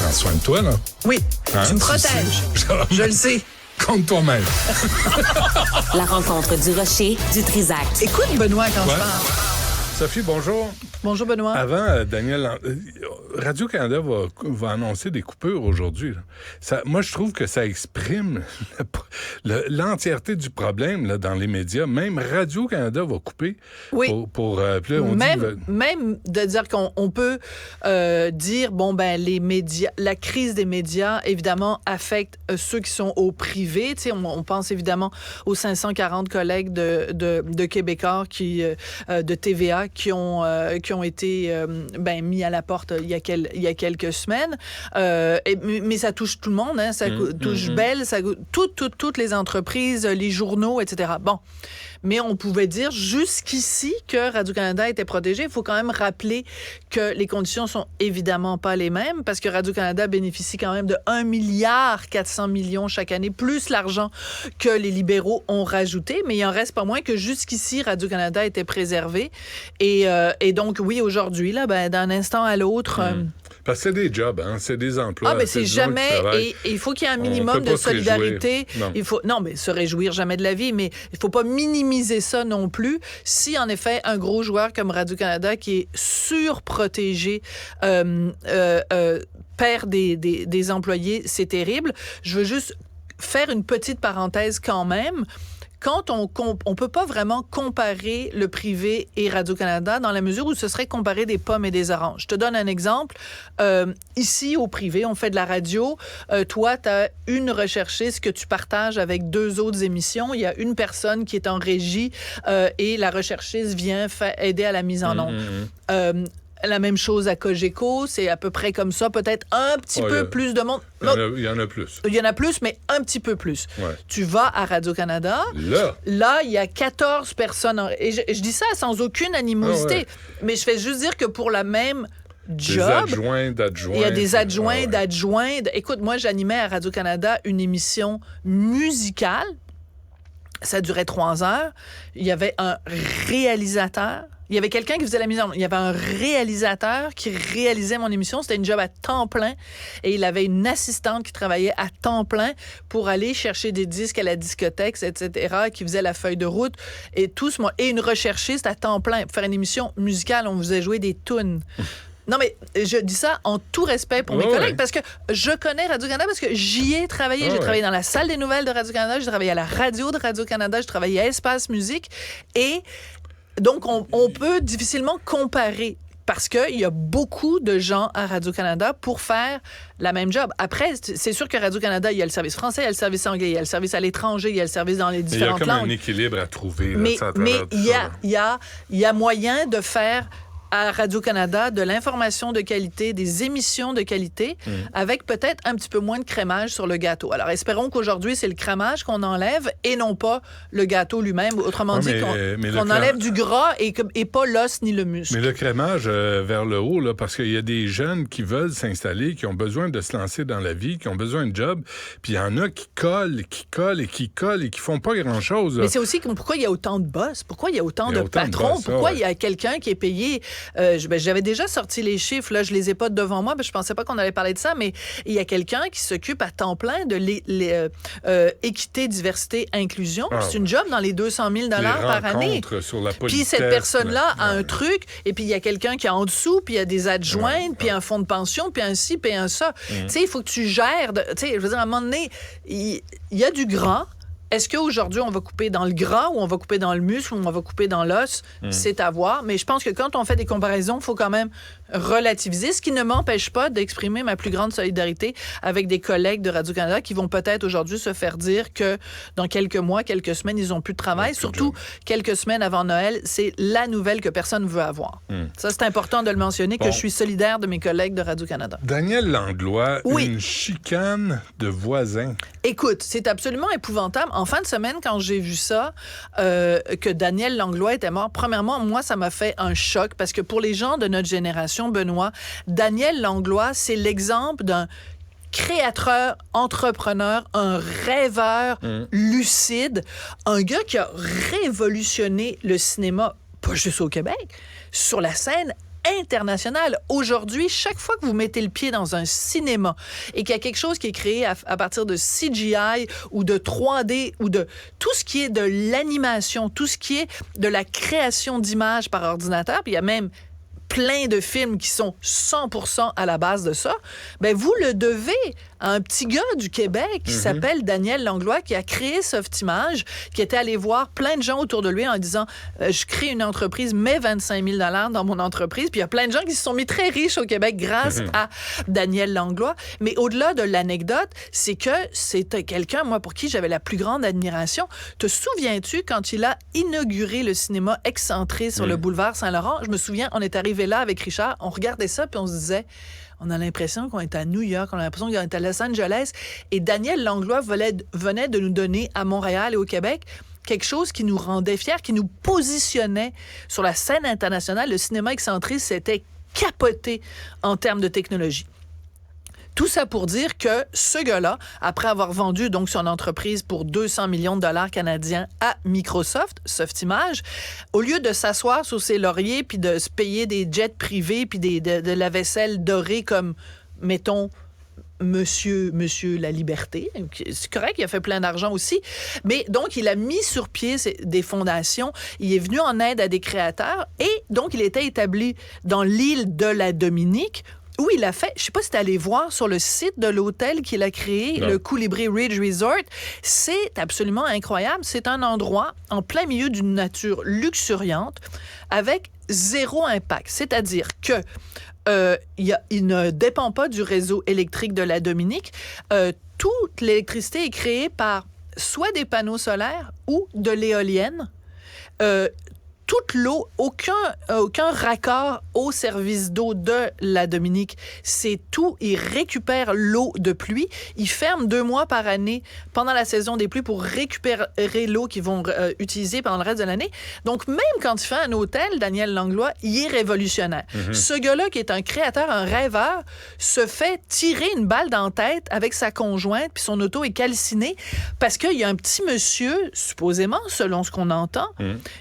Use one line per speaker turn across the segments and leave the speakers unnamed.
prends soin de toi, là.
Oui,
Hein,
tu me
tu
protèges.
sais.
Je le sais.
Compte toi-même.
La rencontre du Rocher, du Trisac.
Écoute, Benoît, quand
Ouais.
je parle.
Sophie, bonjour.
Bonjour, Benoît.
Avant, Daniel, Radio-Canada va annoncer des coupures aujourd'hui. Là. Moi, je trouve que ça exprime l'entièreté du problème là, dans les médias. Même Radio-Canada va couper.
Oui.
Puis là, on dit
Même de dire qu'on peut dire, les médias, la crise des médias, évidemment, affecte ceux qui sont au privé. Tu sais, on pense évidemment aux 540 collègues de Québécois de TVA qui ont été mis à la porte il y a quelques semaines. Mais ça touche tout le monde. Hein, ça touche Bell, ça toutes les entreprises, les journaux, etc. Bon. Mais on pouvait dire jusqu'ici que Radio-Canada était protégé. Il faut quand même rappeler que les conditions sont évidemment pas les mêmes parce que Radio-Canada bénéficie quand même de 1,4 milliard chaque année, plus l'argent que les libéraux ont rajouté. Mais il en reste pas moins que jusqu'ici, Radio-Canada était préservé. Et donc, oui, aujourd'hui, là, d'un instant à l'autre...
Parce que c'est des jobs, hein, c'est des emplois.
Mais c'est jamais... Et il faut qu'il y ait un minimum de solidarité. Non, mais se réjouir jamais de la vie, mais il faut pas minimiser ça non plus. Si, en effet, un gros joueur comme Radio-Canada qui est surprotégé perd des employés, c'est terrible. Je veux juste faire une petite parenthèse quand même. Quand on peut pas vraiment comparer le privé et Radio-Canada dans la mesure où ce serait comparer des pommes et des oranges. Je te donne un exemple. Ici, au privé, on fait de la radio. Toi, tu as une recherchiste que tu partages avec 2 autres émissions. Il y a une personne qui est en régie et la recherchiste vient aider à la mise en onde. La même chose à Cogeco, c'est à peu près comme ça, peut-être un petit peu plus de monde.
Il y en a plus.
Il y en a plus, mais un petit peu plus.
Ouais.
Tu vas à Radio-Canada. Là, il y a 14 personnes. Et je dis ça sans aucune animosité. Mais je fais juste dire que pour la même job...
Des adjoints d'adjoints.
Il y a des adjoints d'adjoints. Écoute, moi, j'animais à Radio-Canada une émission musicale. Ça durait 3 heures. Il y avait un réalisateur. Il y avait quelqu'un qui faisait la mise en onde. Il y avait un réalisateur qui réalisait mon émission. C'était une job à temps plein. Et il avait une assistante qui travaillait à temps plein pour aller chercher des disques à la discothèque, etc., qui faisait la feuille de route. Et et une recherchiste à temps plein. Pour faire une émission musicale, on vous faisait jouer des tunes. Non, mais je dis ça en tout respect pour mes collègues parce que je connais Radio-Canada parce que j'y ai travaillé. J'ai travaillé dans la salle des nouvelles de Radio-Canada, j'ai travaillé à la radio de Radio-Canada, j'ai travaillé à Espace Musique. Et donc, on peut difficilement comparer parce qu'il y a beaucoup de gens à Radio-Canada pour faire la même job. Après, c'est sûr que Radio-Canada, il y a le service français, il y a le service anglais, il y a le service à l'étranger, il y a le service dans les différentes langues.
Il y a comme un équilibre à trouver.
Mais il y a moyen de faire à Radio-Canada de l'information de qualité, des émissions de qualité, avec peut-être un petit peu moins de crémage sur le gâteau. Alors, espérons qu'aujourd'hui, c'est le crémage qu'on enlève et non pas le gâteau lui-même. Autrement dit, qu'on enlève du gras et pas l'os ni le muscle.
Mais le crémage vers le haut, là, parce qu'il y a des jeunes qui veulent s'installer, qui ont besoin de se lancer dans la vie, qui ont besoin de job, puis il y en a qui collent et qui font pas grand-chose. Là.
Mais c'est aussi pourquoi il y a autant de boss, pourquoi il y a autant de patrons, pourquoi il y a quelqu'un qui est payé... j'avais déjà sorti les chiffres, là, je les ai pas devant moi, je pensais pas qu'on allait parler de ça, mais il y a quelqu'un qui s'occupe à temps plein de équité, diversité, inclusion. C'est une job dans les 200 000 $ par année.
Sur la
puis cette personne-là a un truc, et puis il y a quelqu'un qui est en dessous, puis il y a des adjointes, puis un fonds de pension, puis un ci, puis un ça. Tu sais, il faut que tu gères. Tu sais, je veux dire, à un moment donné, il y a du gras. Est-ce qu'aujourd'hui, on va couper dans le gras ou on va couper dans le muscle ou on va couper dans l'os? C'est à voir. Mais je pense que quand on fait des comparaisons, il faut quand même relativiser, ce qui ne m'empêche pas d'exprimer ma plus grande solidarité avec des collègues de Radio-Canada qui vont peut-être aujourd'hui se faire dire que dans quelques mois, quelques semaines, ils n'ont plus de travail. Surtout quelques semaines avant Noël, c'est la nouvelle que personne ne veut avoir. Ça, c'est important de le mentionner, que je suis solidaire de mes collègues de Radio-Canada.
Daniel Langlois, une chicane de voisins.
Écoute, c'est absolument épouvantable. En fin de semaine, quand j'ai vu ça, que Daniel Langlois était mort, premièrement, moi, ça m'a fait un choc parce que pour les gens de notre génération, Benoît, Daniel Langlois, c'est l'exemple d'un créateur, entrepreneur, un rêveur lucide, un gars qui a révolutionné le cinéma, pas juste au Québec, sur la scène international. Aujourd'hui, chaque fois que vous mettez le pied dans un cinéma et qu'il y a quelque chose qui est créé à partir de CGI ou de 3D ou de tout ce qui est de l'animation, tout ce qui est de la création d'images par ordinateur, puis il y a même plein de films qui sont 100% à la base de ça, ben vous le devez à un petit gars du Québec qui s'appelle Daniel Langlois, qui a créé Softimage, qui était allé voir plein de gens autour de lui en disant je crée une entreprise, mets 25 000 $ dans mon entreprise. Puis il y a plein de gens qui se sont mis très riches au Québec grâce à Daniel Langlois. Mais au-delà de l'anecdote, c'est que c'était quelqu'un, moi, pour qui j'avais la plus grande admiration. Te souviens-tu quand il a inauguré le cinéma excentré sur le boulevard Saint-Laurent? Je me souviens, on est arrivé là avec Richard, on regardait ça puis on se disait, on a l'impression qu'on est à New York, on a l'impression qu'on est à Los Angeles. Et Daniel Langlois venait de nous donner à Montréal et au Québec quelque chose qui nous rendait fiers, qui nous positionnait sur la scène internationale. Le cinéma excentré s'était capoté en termes de technologie. Tout ça pour dire que ce gars-là, après avoir vendu donc son entreprise pour 200 millions de $ canadiens à Microsoft, Softimage, au lieu de s'asseoir sur ses lauriers puis de se payer des jets privés puis de la vaisselle dorée comme, mettons, Monsieur la Liberté. C'est correct, il a fait plein d'argent aussi. Mais donc, il a mis sur pied des fondations. Il est venu en aide à des créateurs et donc, il était établi dans l'île de la Dominique où il a fait, je ne sais pas si tu es allé voir sur le site de l'hôtel qu'il a créé, le Colibri Ridge Resort. C'est absolument incroyable. C'est un endroit en plein milieu d'une nature luxuriante avec zéro impact. C'est-à-dire que il ne dépend pas du réseau électrique de la Dominique. Toute l'électricité est créée par soit des panneaux solaires ou de l'éolienne. Toute l'eau, aucun raccord au service d'eau de la Dominique. C'est tout. Ils récupèrent l'eau de pluie. Ils ferment 2 mois par année pendant la saison des pluies pour récupérer l'eau qu'ils vont utiliser pendant le reste de l'année. Donc, même quand il fait un hôtel, Daniel Langlois, il est révolutionnaire. Ce gars-là, qui est un créateur, un rêveur, se fait tirer une balle dans la tête avec sa conjointe, puis son auto est calcinée parce qu'il y a un petit monsieur, supposément, selon ce qu'on entend,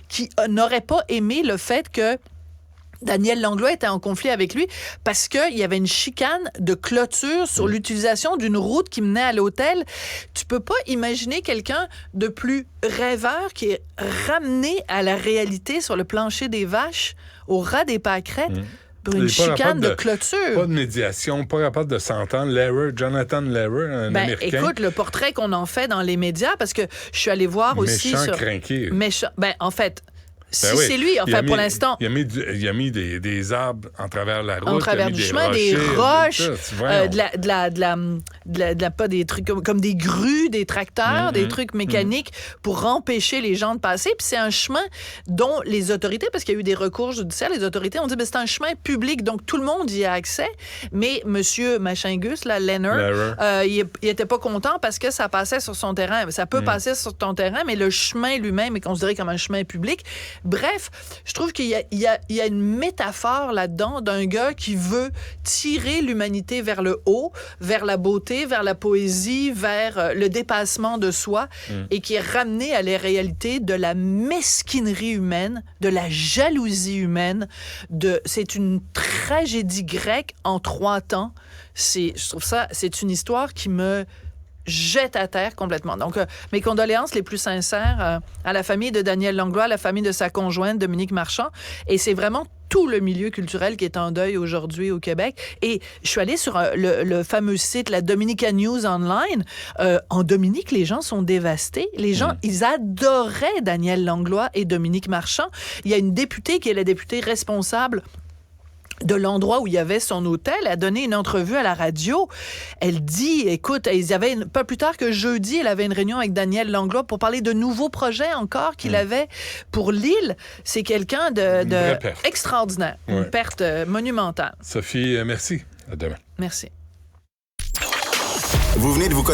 qui n'aurait pas aimé le fait que Daniel Langlois était en conflit avec lui parce qu'il y avait une chicane de clôture sur l'utilisation d'une route qui menait à l'hôtel. Tu peux pas imaginer quelqu'un de plus rêveur qui est ramené à la réalité sur le plancher des vaches, au ras des pâquerettes, pour une chicane de clôture.
Pas de médiation, pas capable de s'entendre. Jonathan Lehrer, un Américain.
Écoute, le portrait qu'on en fait dans les médias, parce que je suis allé voir aussi...
Méchant crinqué.
En fait...
Ben
si c'est lui, enfin, pour l'instant.
Il a mis des arbres en travers de la route.
En travers du chemin, des roches, pas des trucs comme des grues, des tracteurs, des trucs mécaniques pour empêcher les gens de passer. Puis c'est un chemin dont les autorités, parce qu'il y a eu des recours judiciaires, les autorités ont dit, c'est un chemin public, donc tout le monde y a accès. Mais monsieur Machingus, Lehrer, il était pas content parce que ça passait sur son terrain. Ça peut passer sur ton terrain, mais le chemin lui-même est considéré comme un chemin public. Bref, je trouve qu'il y a une métaphore là-dedans d'un gars qui veut tirer l'humanité vers le haut, vers la beauté, vers la poésie, vers le dépassement de soi et qui est ramené à la réalité de la mesquinerie humaine, de la jalousie humaine. C'est une tragédie grecque en 3 temps. Je trouve ça, c'est une histoire qui me jette à terre complètement. Donc, mes condoléances les plus sincères à la famille de Daniel Langlois, à la famille de sa conjointe, Dominique Marchand. Et c'est vraiment tout le milieu culturel qui est en deuil aujourd'hui au Québec. Et je suis allée sur le fameux site, la Dominica News Online. En Dominique, les gens sont dévastés. Les gens, ils adoraient Daniel Langlois et Dominique Marchand. Il y a une députée qui est la députée responsable de l'endroit où il y avait son hôtel, a donné une entrevue à la radio. Elle dit, écoute, pas plus tard que jeudi, elle avait une réunion avec Daniel Langlois pour parler de nouveaux projets encore qu'il avait pour l'île. C'est quelqu'un de extraordinaire. Une perte monumentale.
Sophie, merci. À demain.
Merci.
Vous venez de vous